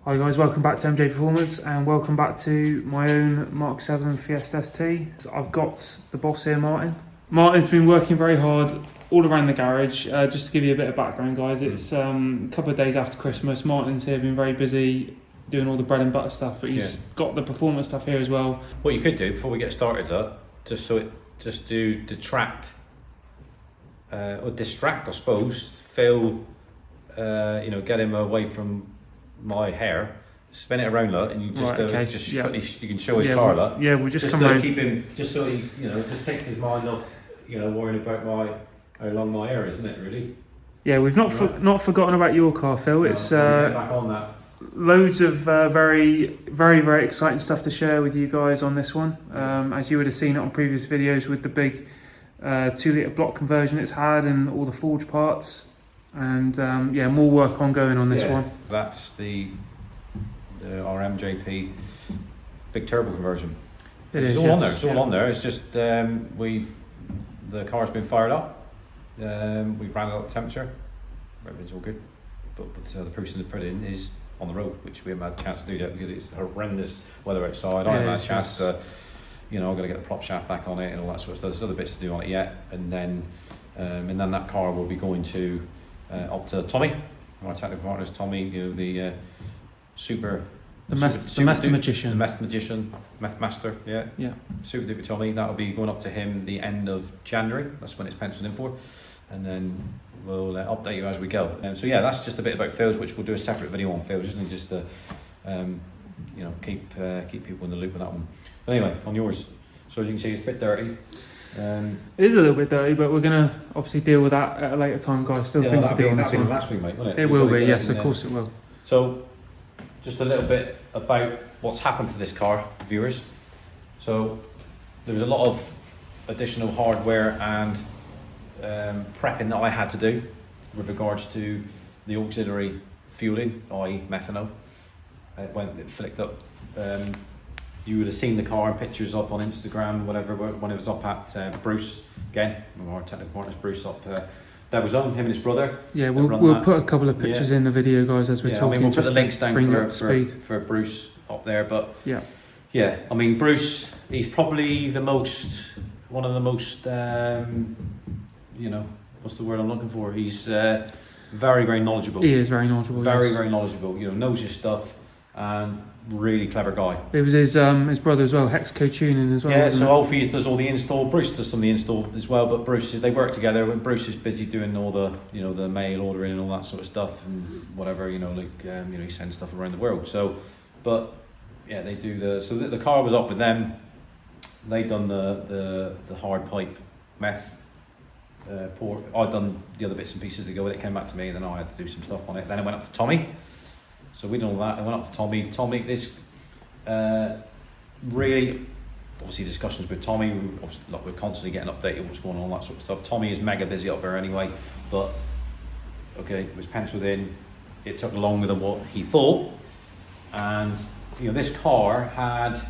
Hi guys, welcome back to MJ Performance and welcome back to my own Mark 7 Fiesta ST. I've got the boss here, Martin. Martin's been working very hard all around the garage. Just to give you a bit of background, guys, it's a couple of days after Christmas. Martin's here, been very busy doing all the bread and butter stuff, but he's got the performance stuff here as well. What you could do before we get started, just to detract or distract, I suppose, Phil, get him away from my hair, spin it around, and you just quickly, you can show his car, we'll just come around. Keep him, just so he's, just takes his mind off, worrying about how long my hair is, isn't it, really? Yeah, we've not forgotten about your car, Phil. No, it's back on that. Loads of very, very exciting stuff to share with you guys on this one. As you would have seen it on previous videos with the big 2-litre block conversion it's had and all the forged parts. And more work ongoing on this one. That's our MJP big turbo conversion. It's all on there. It's all on there. It's just the car's been fired up. We've ran it up temperature. Everything's all good. But the person to put in is on the road, which we haven't had a chance to do yet because it's horrendous weather outside. I haven't had a chance to, I've got to get the prop shaft back on it and all that sort of stuff. There's other bits to do on it yet, and then that car will be going to. Up to Tommy, our technical partner is Tommy, the meth magician, meth master, super duper Tommy. That'll be going up to him the end of January. That's when it's penciled in for, and then we'll update you as we go. So that's just a bit about Phil's, which we'll do a separate video on Phil's, just to keep people in the loop with that one. But anyway, on yours. So as you can see, it's a bit dirty. It is a little bit dirty, but we're going to obviously deal with that at a later time, guys. Still things to do on this one. Last week, mate, won't it? It will be, yes, of course it will. So, just a little bit about what's happened to this car, viewers. So, there was a lot of additional hardware and prepping that I had to do with regards to the auxiliary fueling, i.e. methanol. It flicked up. You would have seen the car and pictures up on Instagram, whatever, when it was up at Bruce, again, one of our technical partners, Bruce, up that was on, him and his brother. Yeah, we'll put a couple of pictures in the video, guys, as we're talking. We'll put the links down for Bruce up there, but Bruce, he's probably one of the most, what's the word I'm looking for? He's very knowledgeable. He is very knowledgeable. Very knowledgeable, knows his stuff, and really clever guy. It was his brother as well, Hexco Tuning as well. Yeah, so Alfie does all the install, Bruce does some of the install as well, but they work together when Bruce is busy doing all the the mail ordering and all that sort of stuff and whatever, he sends stuff around the world. So they do the car was up with them. They done the hard pipe meth port. I'd done the other bits and pieces to go with it, came back to me, and then I had to do some stuff on it. Then it went up to Tommy. So we done all that. I went up to Tommy. This really, obviously discussions with Tommy. We're constantly getting updated what's going on, all that sort of stuff. Tommy is mega busy up there anyway, but it was penciled in. It took longer than what he thought, and this car had.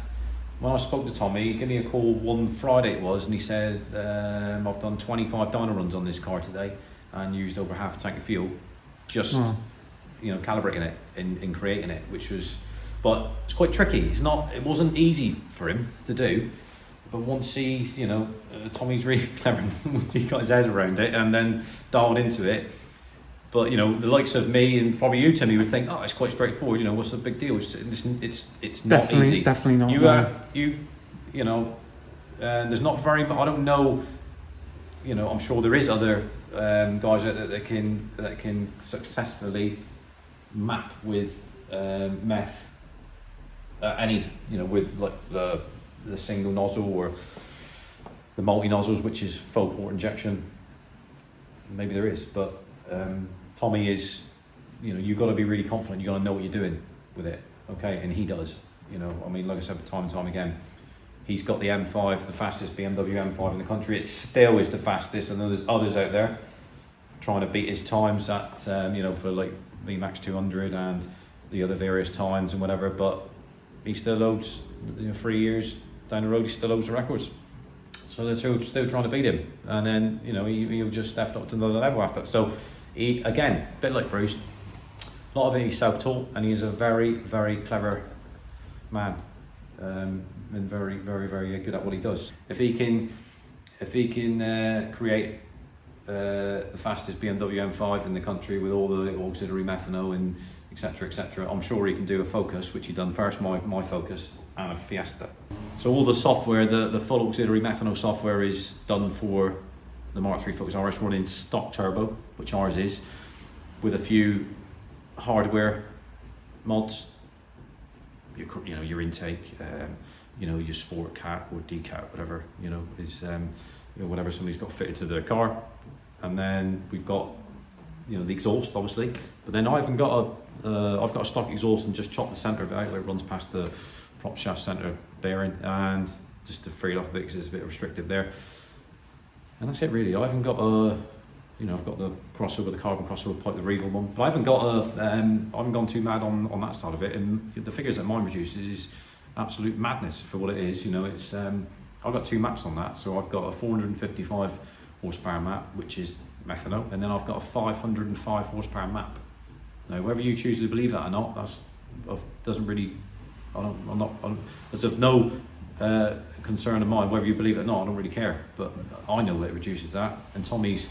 When I spoke to Tommy, he gave me a call one Friday it was, and he said, I've done 25 dyno runs on this car today and used over half a tank of fuel, just calibrating it in creating it, but it's quite tricky. It wasn't easy for him to do, but once he's, Tommy's really clever, once he got his head around it and then dialed into it. But the likes of me and probably you, Timmy, would think, it's quite straightforward. What's the big deal? It's not easy. Definitely not. There's not very. I don't know. I'm sure there is other guys out there that can successfully map with meth. With like the single nozzle or the multi-nozzles, which is full port injection. Maybe there is, but Tommy is, you know, you've got to be really confident, you've got to know what you're doing with it, okay? And he does, you know, I mean, like I said, time and time again, he's got the M5, the fastest BMW M5 in the country. It still is the fastest, and there's others out there trying to beat his times at, you know, for like the Max 200 and the other various times and whatever, but he still loads, you know, 3 years down the road, he still loads the records. So they're still trying to beat him. And then, you know, he'll just step up to another level after. So he, again, a bit like Bruce, a lot of it he's self-taught, and he is a very, very clever man. And very, very, very good at what he does. If he can create the fastest BMW M5 in the country with all the auxiliary methanol and etc., I'm sure he can do a Focus, which he done first, my Focus, and a Fiesta. So all the software, the full auxiliary methanol software is done for the Mark III Focus RS running stock turbo, which ours is, with a few hardware mods. You know, your intake, you know, your sport cat or decat, whatever, you know, is you know, whatever somebody's got fitted to their car. And then we've got, you know, the exhaust, obviously, but then I've got a stock exhaust and just chopped the centre of it out, like it runs past the prop shaft centre bearing, and just to free it off a bit because it's a bit restrictive there. And that's it really. I haven't got a, you know, I've got the crossover, the carbon crossover pipe, the Regal one, but I haven't got a, I haven't gone too mad on that side of it. And the figures that mine produces is absolute madness for what it is. You know, it's I've got two maps on that. So I've got a 455 horsepower map, which is methanol, and then I've got a 505 horsepower map. Now, whether you choose to believe that or not, doesn't really, it's of no concern of mine whether you believe it or not. I don't really care, but I know that it reduces that, and Tommy's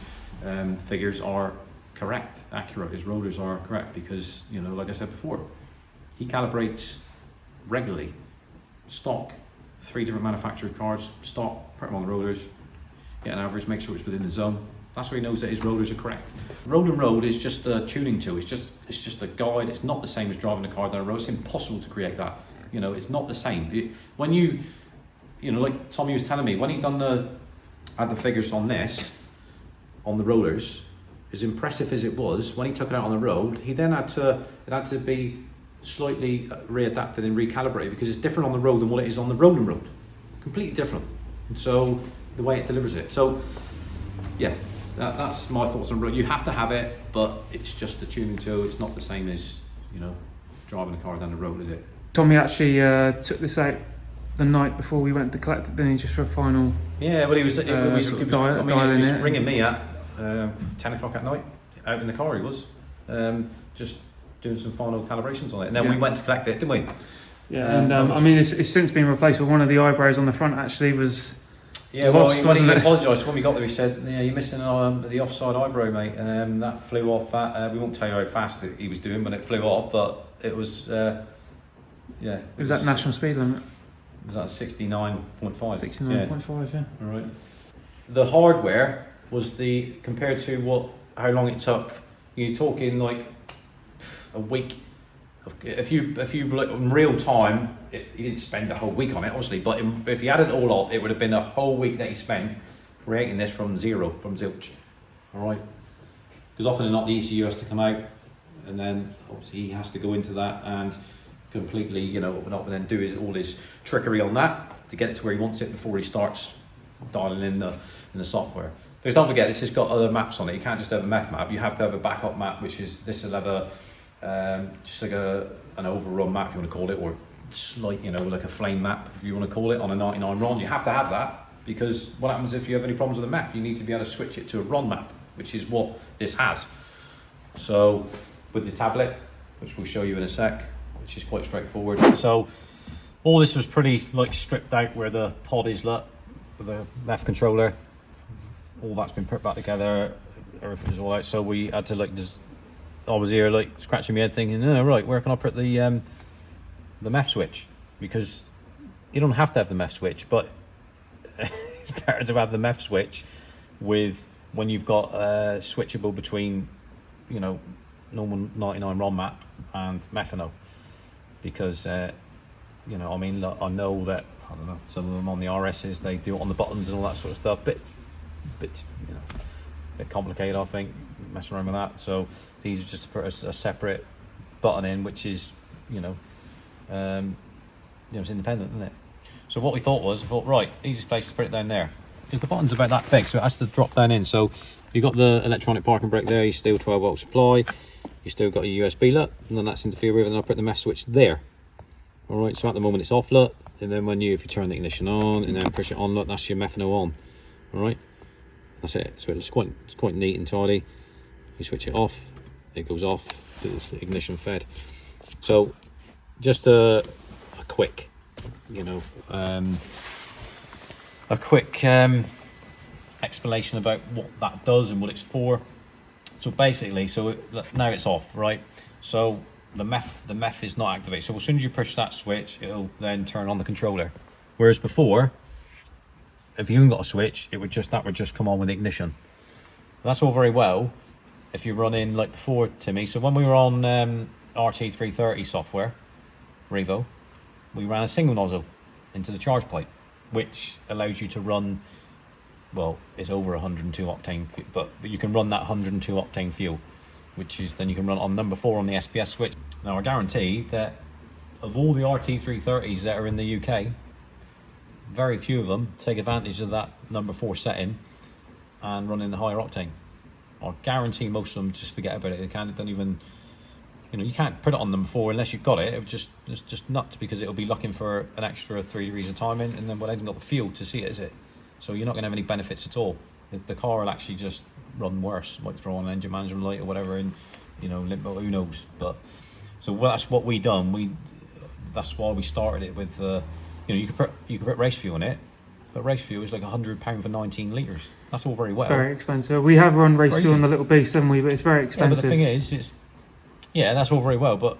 figures are correct, accurate. His rollers are correct because, you know, like I said before, he calibrates regularly, stock, 3 different manufacturer cards, stock, put them on the rollers, get an average, make sure it's within the zone. That's where he knows that his rollers are correct. Roll and road is just a tuning tool. It's just a guide. It's not the same as driving a car down a road. It's impossible to create that. You know, it's not the same. When you know, like Tommy was telling me, when he had the figures on this, on the rollers, as impressive as it was, when he took it out on the road, he then it had to be slightly readapted and recalibrated because it's different on the road than what it is on the rolling road. Completely different. And so the way it delivers it. So yeah, that's my thoughts on road. You have to have it, but it's just a tuning tool. It's not the same as, you know, driving a car down the road, is it? Tommy actually took this out the night before we went to collect it, didn't he, just for a final. Yeah, well, he was dialing it. Ringing me at 10 o'clock at night, out in the car he was, just doing some final calibrations on it. And then we went to collect it, didn't we? Yeah, and I mean, it's since been replaced with one of the eyebrows on the front actually was lost, well, he apologised. When we got there, he said, yeah, you're missing the offside eyebrow, mate. That flew off. We won't tell you how fast he was doing when it flew off, but it was, yeah. It was at national speed limit. It was at 69.5. 69.5, yeah. All right. The hardware was compared to how long it took. You're talking like a week. If you look in real time, he didn't spend a whole week on it, obviously. But if you added it all up, it would have been a whole week that he spent creating this from zilch. All right. Because often enough, the ECU has to come out, and then obviously he has to go into that and completely, you know, open up and then do all his trickery on that to get it to where he wants it before he starts dialing in the software. Because don't forget, this has got other maps on it. You can't just have a Meth map. You have to have a backup map, which is this will have just like an overrun map, if you want to call it, or slight, you know, like a flame map, if you want to call it, on a 99 RON. You have to have that because what happens if you have any problems with the Meth? You need to be able to switch it to a RON map, which is what this has. So with the tablet, which we'll show you in a sec, which is quite straightforward. So all this was pretty like stripped out where the pod is, look, with the Meth controller. All that's been put back together, everything's all out. So we had to like I was here like scratching my head thinking, oh, right, where can I put the Meth switch? Because you don't have to have the Meth switch, but it's better to have the Meth switch with when you've got switchable between, you know, normal 99 RON map and methanol. Because you know, I mean, look, I know that I don't know, some of them on the RSs, they do it on the buttons and all that sort of stuff. Bit complicated, I think, messing around with that. So it's easier just to put a separate button in, which is, it's independent, isn't it? So what we thought was, right, easiest place to put it down there, because the button's about that big, so it has to drop down in. So you've got the electronic parking brake there, you still 12 volt supply, you still got a USB LUT, and then that's interfered with, and I'll put the Meth switch there. All right, so at the moment it's off LUT, and then if you turn the ignition on and then push it on LUT, that's your Methanol on. All right, that's it. So it's quite neat and tidy. You switch it off, it goes off, it's ignition fed. So just a quick, a quick explanation about what that does and what it's for. So basically, now it's off, right? So the Meth is not activated. So as soon as you push that switch, it'll then turn on the controller. Whereas before, if you haven't got a switch, that would just come on with ignition. That's all very well if you're running like before, Timmy. So when we were on RT330 software, Revo, we ran a single nozzle into the charge pipe, which allows you to run, well, it's over 102 octane, but you can run that 102 octane fuel, which is then you can run on number 4 on the SPS switch. Now I guarantee that of all the RT330s that are in the UK, very few of them take advantage of that number 4 setting and run in the higher octane. I guarantee most of them just forget about it. Don't even, you can't put it on number 4 unless you've got it. It's just nuts, because it'll be looking for an extra 3 degrees of timing, and then they haven't got the fuel to see it, is it? So you're not going to have any benefits at all. The car will actually just run worse, like throw on an engine management light or whatever, and limbo, who knows. But so that's what we done. That's why we started it with you could put race fuel in it, but race fuel is like £100 for 19 litres. That's all very well. Very expensive. We have run race fuel on the little beast, haven't we? But it's very expensive. Yeah, but the thing is, that's all very well, but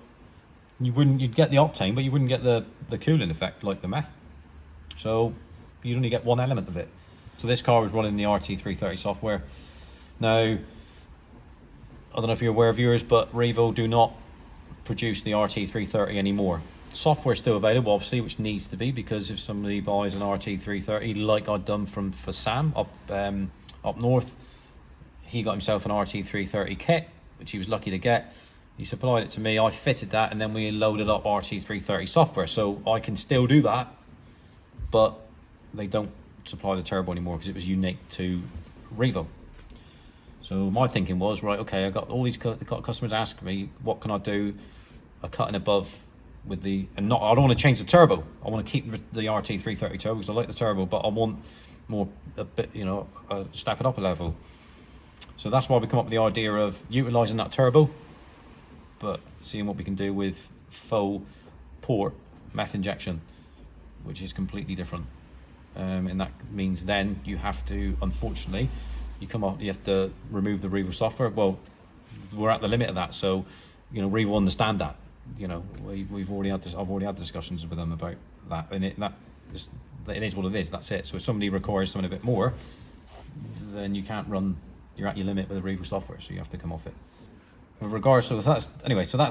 you'd get the octane, but you wouldn't get the cooling effect like the Meth. So you'd only get one element of it. So this car was running the RT330 software. Now, I don't know if you're aware, viewers, but Revo do not produce the RT330 anymore. Software is still available, obviously, which needs to be, because if somebody buys an RT330 like I'd done for Sam up north, he got himself an RT330 kit, which he was lucky to get. He supplied it to me, I fitted that, and then we loaded up RT330 software. So I can still do that, but they don't supply the turbo anymore because it was unique to Revo. So my thinking was, right, okay, I got all these customers asking me, what can I do a cut and above with I don't want to change the turbo. I want to keep the RT330 turbo because I like the turbo, but I want a bit, step it up a level. So that's why we come up with the idea of utilising that turbo, but seeing what we can do with full port Meth injection, which is completely different. And that means then you have to, unfortunately, you have to remove the Revo software. Well, we're at the limit of that, so Revo understand that. I've already had discussions with them about that, and it is what it is. That's it. So if somebody requires something a bit more, then you can't run. You're at your limit with the Revo software, so you have to come off it. With regards to that's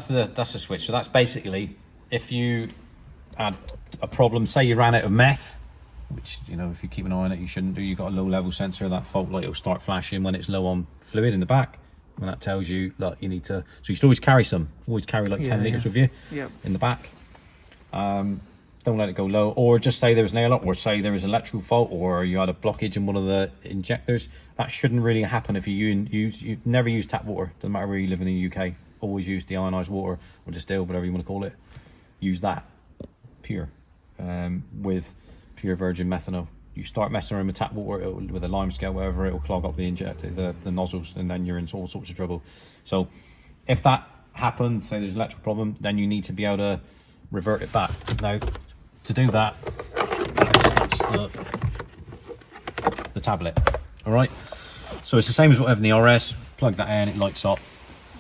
the switch. So that's basically if you had a problem, say you ran out of Meth, which if you keep an eye on it, you shouldn't do. You've got a low level sensor. That fault light will start flashing when it's low on fluid in the back. And that tells you that you need to, so you should always carry like 10 litres with you in the back. Don't let it go low, or just say there was an air lock, or say there was an electrical fault, or you had a blockage in one of the injectors. That shouldn't really happen if you never use tap water. Doesn't matter where you live in the UK, always use deionized water or distilled, whatever you want to call it. Use that pure, with pure virgin methanol. You start messing around with tap water with a lime scale, whatever, it will clog up the nozzles, and then you're in all sorts of trouble. So if that happens, say there's an electrical problem, then you need to be able to revert it back. Now, to do that, that's the tablet. All right. So it's the same as whatever in the RS. Plug that in, it lights up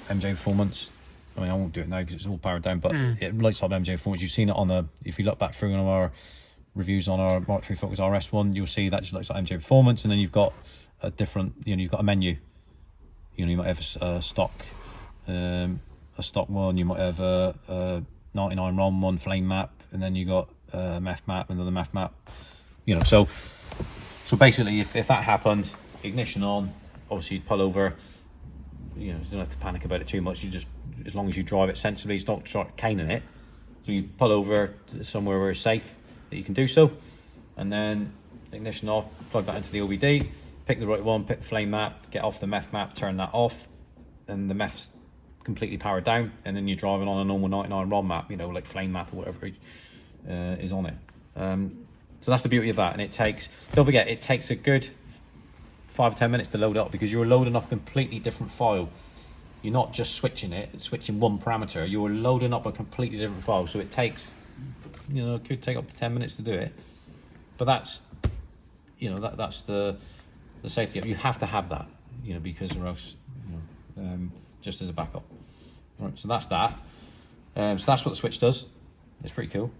MJ Performance. I mean, I won't do it now because it's all powered down, but it lights up MJ Performance. You've seen it if you look back through one of our reviews on our Mark III Focus RS one, you'll see that just looks like MJ Performance, and then you've got a different, you've got a menu. You might have a stock one, you might have a 99 ROM one, flame map, and then you got Meth map, another Meth map. You know, so basically, if that happened, ignition on, obviously you'd pull over. You know, you don't have to panic about it too much. You just, as long as you drive it sensibly, don't start caning it. So you pull over to somewhere where it's safe that you can do so, and then ignition off, plug that into the OBD, pick the right one, pick the flame map, get off the Meth map, turn that off, and the Meth's completely powered down, and then you're driving on a normal 99 ROM map, you know, like flame map or whatever is on it. So that's the beauty of that, and it takes, don't forget, it takes a good 5 or 10 minutes to load up, because you're loading up a completely different file. You're not just switching one parameter, you're loading up a completely different file. So it takes, you know, it could take up to 10 minutes to do it, but that's, you know, that's the safety of, you have to have that, you know, because or else, you know, just as a backup. Right, so that's that. So that's what the switch does. It's pretty cool.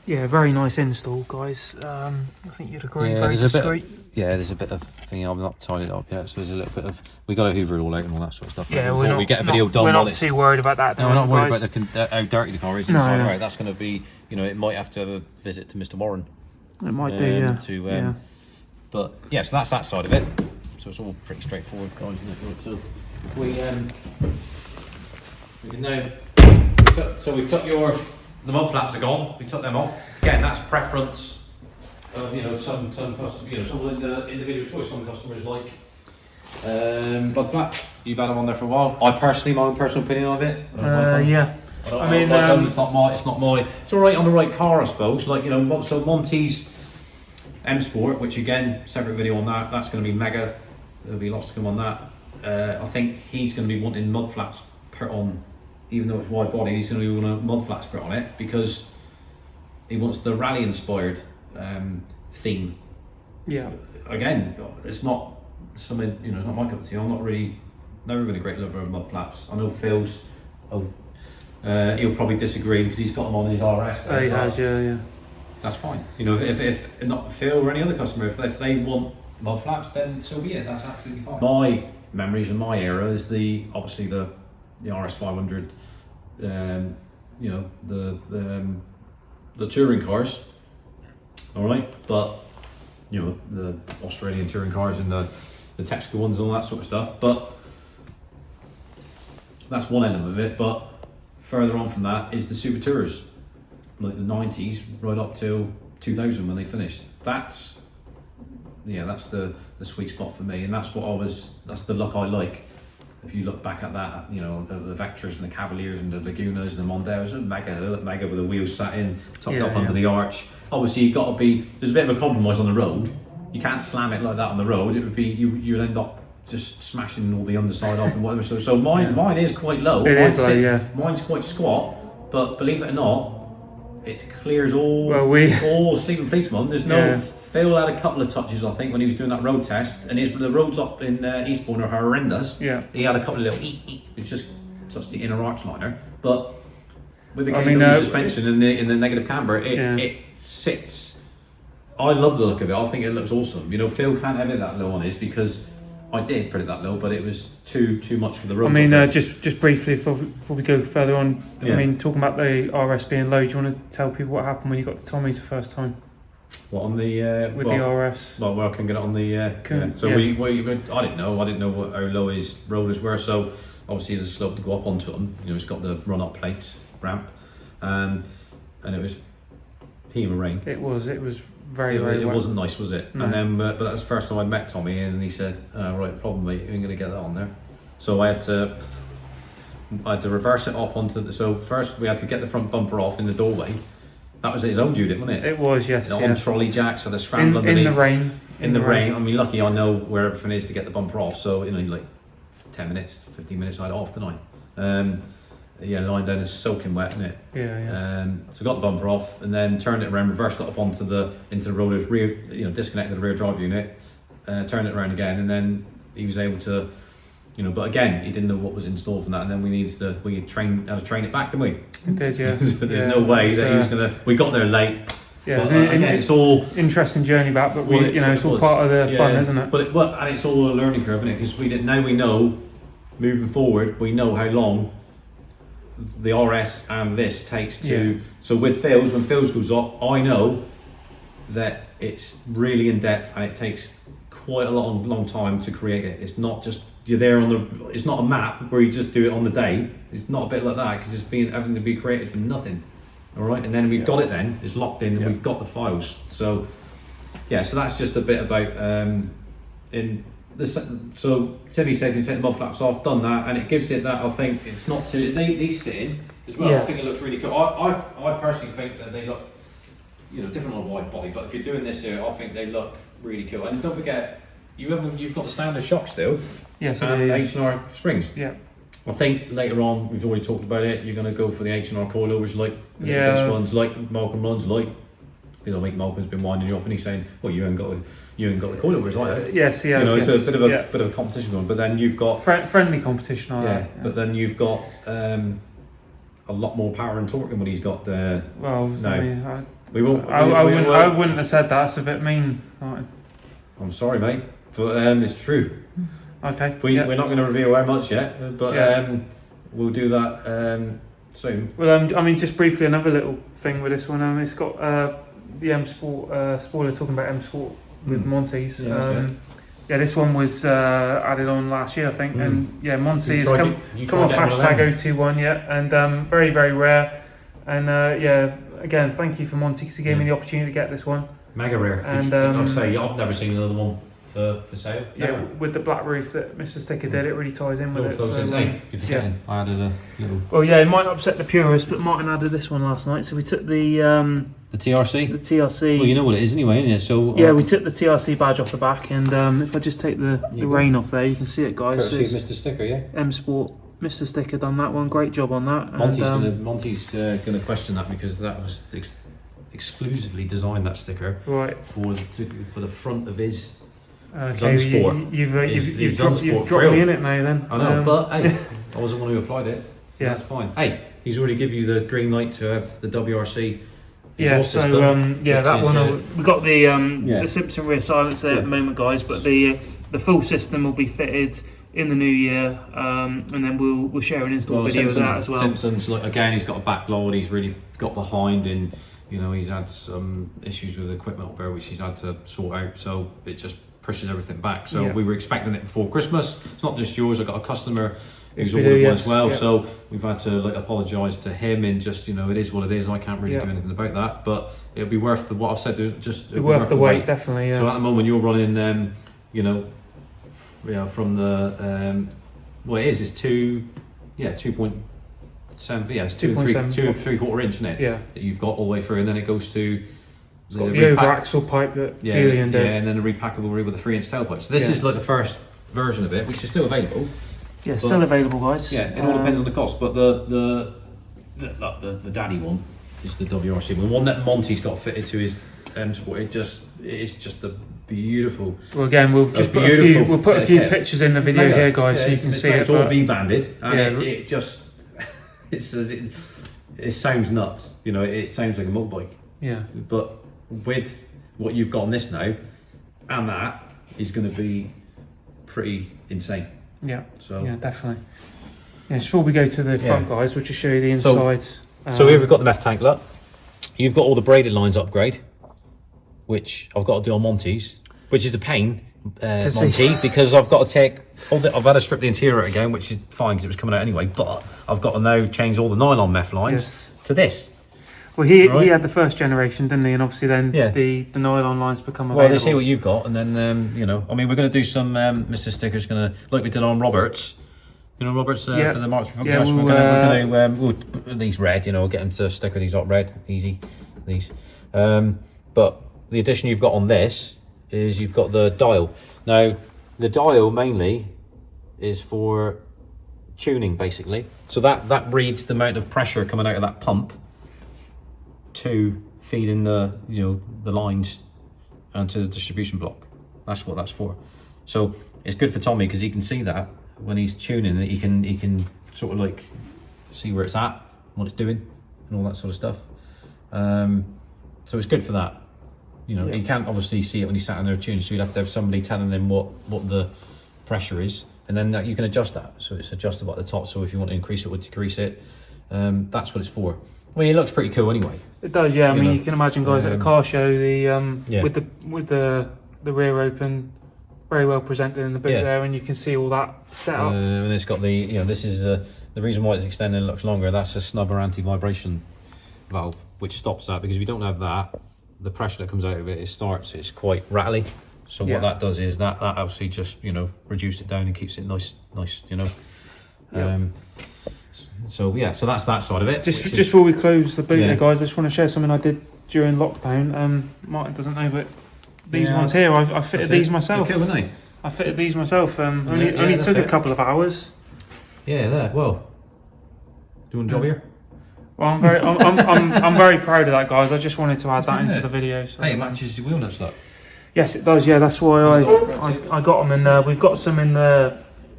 Yeah, very nice install, guys. I think you'd agree. Yeah, very discreet. There's a bit of thing. I'm not tied it up yet, so there's a little bit of. We got to hoover it all out and all that sort of stuff. Yeah, we get a video done. We're not too worried about that. No, we're not worried guys. about how dirty the car is inside. Right, that's going to be. You know, it might have to have a visit to Mr. Warren. It might do, yeah. But yeah, so that's that side of it. So it's all pretty straightforward, guys. Isn't it? So we can now. We took the mud flaps are gone. We took them off. Again, that's preference of, you know, some customers, you know, some of the individual choice. Some customers like mud flaps. You've had them on there for a while. I personally, my own personal opinion of it. Yeah. I mean, it's not my. It's all right on the right car, I suppose. Like, you know, so Monty's M Sport, which again, separate video on that. That's going to be mega. There'll be lots to come on that. I think he's going to be wanting mud flaps put on. Even though it's wide body, he's going to want a mud flaps put on it, because he wants the rally inspired theme. Yeah. Again, it's not something, you know, it's not my cup of tea. I'm never been a great lover of mud flaps. I know Phil's. He'll probably disagree because he's got them on his RS. He has, yeah. That's fine. You know, if not Phil or any other customer, if they want mud flaps, then so be it. That's absolutely fine. My memories in my era is obviously the RS 500, you know, the touring cars, all right, but you know, the Australian touring cars and the Texaco ones and all that sort of stuff. But that's one element of it. But further on from that is the Super Tours, like the 90s right up till 2000 when they finished. That's the sweet spot for me, and that's the look I like. If you look back at that, you know, the Vectras and the Cavaliers and the Lagunas and the Mondeos, mega with the wheels sat in, topped up under the arch. Obviously, there's a bit of a compromise on the road. You can't slam it like that on the road. It would be, you'd end up just smashing all the underside off and whatever. So mine is quite low. Mine's quite squat, but believe it or not, it clears all sleeping policemen. There's no. Phil had a couple of touches, I think, when he was doing that road test, and the roads up in Eastbourne are horrendous. Yeah. He had a couple of little which just touched the inner arch liner, but with the KW suspension and in the negative camber, it sits. I love the look of it. I think it looks awesome. You know, Phil can't have it that low on his, because I did put it that low, but it was too much for the road. I mean, just briefly before we go further on, I mean, talking about the RS being low, do you want to tell people what happened when you got to Tommy's the first time? What on the the RS? Well, I can get it on the. I didn't know how low his rollers were. So obviously, there's a slope to go up onto them. You know, it's got the run-up plate ramp, and it was peeing with rain. It was very It wasn't nice, was it? No. And then, but that was the first time I met Tommy, and he said, "Right, problem, mate. You ain't gonna get that on there." So I had to reverse it up onto So first, we had to get the front bumper off in the doorway. That was his own unit, wasn't it? It was, yes. On trolley jacks, so they're scrambling in the rain. In the rain. I mean, lucky I know where everything is to get the bumper off. So, you know, like 10 minutes, 15 minutes, I had it off, didn't I? Lying down is soaking wet, isn't it? Yeah. So got the bumper off, and then turned it around, reversed it up into the roller's rear. You know, disconnected the rear drive unit, turned it around again, and then he was able to. You know, but again, he didn't know what was installed from that, and then we had to train it back, didn't we? It did, yeah. There's no way that he was gonna. We got there late. Yeah, but, again, it's all interesting journey back, but it's all part of the fun, isn't it? And it's all a learning curve, isn't it? Because now we know, moving forward, we know how long the RS and this takes to. So with Phil's, when Phil's goes up, I know that it's really in depth and it takes quite a long time to create it. It's not just you're there on the. It's not a map where you just do it on the day. It's not a bit like that because it's been having to be created for nothing. All right, and then we've got it. Then it's locked in, and we've got the files. So yeah, so that's just a bit about in this. So Timmy said you take the mud flaps off, done that, and it gives it that. I think it's not too. These sit in as well. I think it looks really cool. I personally think that they look, different on a wide body. But if you're doing this here, I think they look really cool. And don't forget, you've got the standard shock still. Yes, and H&R springs. Yeah. I think later on, we've already talked about it, you're going to go for the H&R coilovers like the best ones, like Malcolm runs, because I think Malcolm's been winding you up and he's saying, well, you ain't got the coilovers, like Yes, he has. It's a bit of a competition going, but then you've got... friendly competition, but then you've got a lot more power and torque than what he's got there. Well, no. I wouldn't have said that, that's a bit mean, Martin. I'm sorry, mate, but it's true. Okay. We're not going to reveal how much yet, but we'll do that soon. Well, just briefly, another little thing with this one. It's got the M Sport spoiler, talking about M Sport with Monty's. This one was added on last year, I think, and Monty has come off hashtag 021, and very, very rare. And again, thank you for Monty because he gave me the opportunity to get this one. Mega rare. And I'd say I've never seen another one for sale. Yeah, with the black roof that Mr. Sticker did, it really ties in with it. So, I added a little. Well, it might upset the purists, but Martin added this one last night. So we took the TRC. The TRC. Well, you know what it is anyway, isn't it? So we took the TRC badge off the back, and if I just take the rain off there, you can see it, guys. Courtesy of Mr. Sticker, yeah. M Sport. Mr. Sticker done that one. Great job on that. Monty's gonna question that because that was exclusively designed, that sticker, right, for the front of his. Okay, you've dropped me in it now then. I know, but hey, I wasn't one who applied it, so that's fine. Hey, he's already give you the green light to have the WRC. System, that one. We got the Simpson rear silencer at the moment, guys, but the full system will be fitted in the new year, and then we'll share an install video of that as well. Simpson's he's got a backlog. He's really got behind, and he's had some issues with equipment up there which he's had to sort out. So it just pushes everything back. So we were expecting it before Christmas. It's not just yours. I got a customer who's ordered one as well. So we've had to apologise to him, and just it is what it is. I can't really do anything about that, but it'll be worth what I've said. It'll be worth the wait, definitely. Yeah. So at the moment you're running, from the it's 2.7. Yeah, it's 2 and 3/4 inch, isn't it? Yeah. That you've got all the way through, and then it goes to. It's got the over axle pipe that Julian did. Yeah, and then a repackable rig with a 3-inch tailpipe. So this is the first version of it, which is still available. Yeah, still available, guys. Yeah, it all depends on the cost. But the daddy one is the WRC. The one that Monty's got fitted to his M Sport. It's just a beautiful. Well, again, we'll just put a few pictures in the video here, guys, so you can see it. It's all V-banded, and it just it sounds nuts. It sounds like a motorbike. Yeah. But with what you've got on this now, and that is going to be pretty insane. Yeah. So definitely. Yeah. Before we go to the front, guys, we'll just show you the inside. So here we've got the Meth tank. Look, you've got all the braided lines upgrade, which I've got to do on Monty's, which is a pain, Monty, because I've got to take I've had to strip the interior again, which is fine because it was coming out anyway. But I've got to now change all the nylon Meth lines to this. Well, he had the first generation, didn't he? And obviously then the nylon lines become available. Well, they see what you've got, and then we're going to do some Mr. Stickers, like we did on Roberts. Roberts for the March. Yeah, we're going to these red. We'll get them to sticker these up red, easy. These, but the addition you've got on this is you've got the dial. Now, the dial mainly is for tuning, basically. So that reads the amount of pressure coming out of that pump to feed in the lines onto the distribution block. That's what that's for. So it's good for Tommy because he can see that when he's tuning it, he can sort of see where it's at, what it's doing, and all that sort of stuff. So it's good for that. He can't obviously see it when he's sat in there tuning, so you'd have to have somebody telling him what the pressure is, and then you can adjust that. So it's adjustable at the top. So if you want to increase it or decrease it, That's what it's for. I mean, it looks pretty cool anyway. It does, yeah. I You mean, know, you can imagine guys at a car show, Yeah. with the rear open, very well presented in the boot Yeah. there, and you can see all that set up. And it's got the, this is the reason why it's extended and looks longer. That's a snubber anti-vibration valve, which stops that, because if you don't have that, the pressure that comes out of it, it's quite rattly. So Yeah. what that does is that obviously just, reduces it down and keeps it nice, Yeah. So yeah, so that's that side of it. Just before we close the boot Yeah. there, guys, I just want to share something I did during lockdown. Martin doesn't know, but these Yeah, ones here, I fitted these myself. They're cool, aren't they? I fitted these myself. Only Yeah, that's took a it. couple of hours. Yeah, there. Well, do you want a job here? Well, I'm very proud of that, guys. I just wanted to add that good, into isn't the video. So, Hey, it matches your wheel nuts, look. yes, it does. Yeah, that's why I got them, and we've got some in the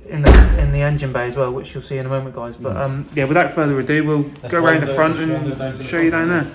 engine bay as well, which you'll see in a moment, guys. But yeah, without further ado, we'll go around the front and show you down there.